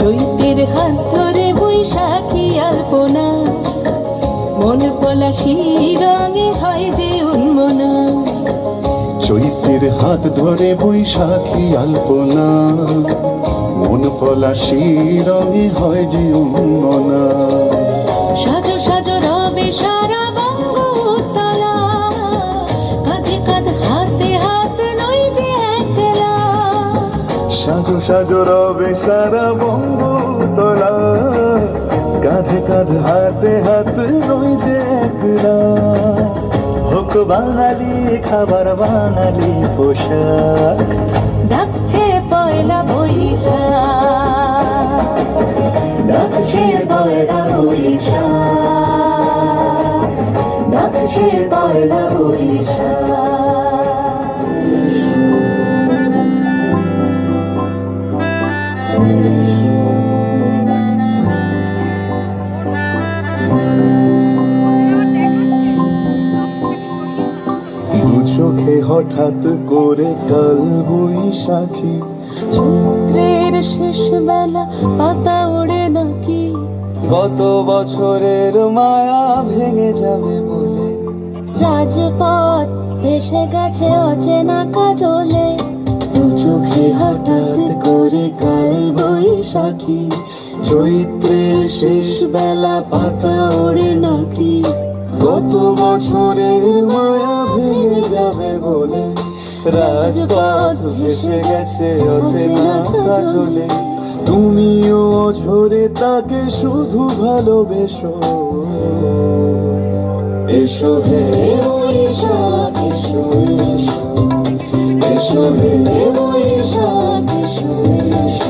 চৈতের হাত ধরে বৈশাখী আলপনা, মন পলাশী রঙে হয় যে উন্মনা। চৈতের হাত ধরে বৈশাখী আলপনা, মন পলাশী রঙে হয় যে উন্মনা। সাজো সাজো রবে সারা বঙ্গতলা, কাঁধে কাঁধ হাতে হাত নই যে একলা। সাজো সাজো রবে সারা বঙ্গতলা, কাঁধে কাঁধ হাতে হাত নই যে একলা। হোক বাঙালি খাবার বাঙালি পোশাক, ডাকছে পয়লা বৈশাখ, ডাকছে পয়লা বৈশাখ, ডাকছে পয়লা বৈশাখ। দু চোখে হঠাৎ করে কাল বৈশাখী, চৈত্রের শেষ বেলা পাতা ওড়ে নাকি, গত বছরের মায়া ভেঙে যাবে বলে। রাজপথ ভেসে গেছে অচেনা কাজলে। দু চোখে হঠাৎ করে কাল বৈশাখী, চৈত্রের শেষ বেলা পাতা ওড়ে নাকি, গত বছরের মায়া ভেঙে যাবে বলে। রাজপথ ভেসে গেছে অচেনা কাজলে, তুমিও ঝরে তাকে শুধু ভালোবেসো। এসো হে বৈশাখ এসো, এসো হে বৈশাখ এসো, এসো।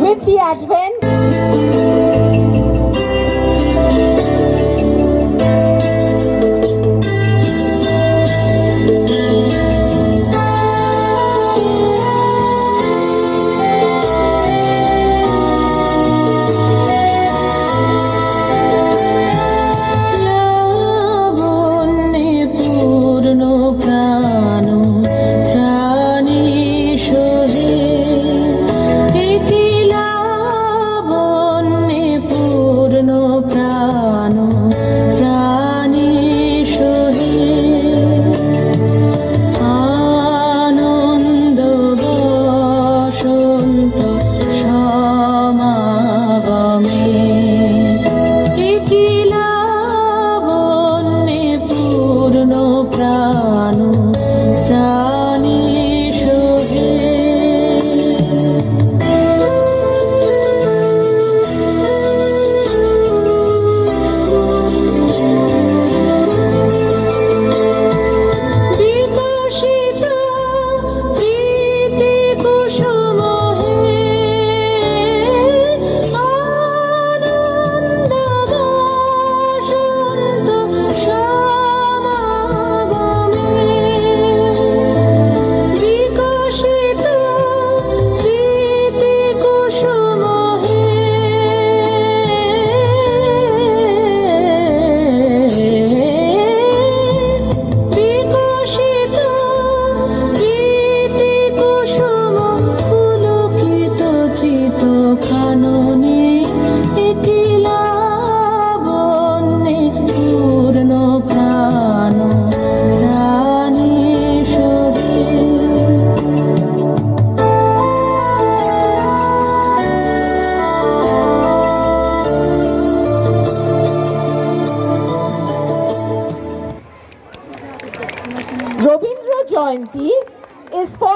With the advent Rabindra Jayanti is followed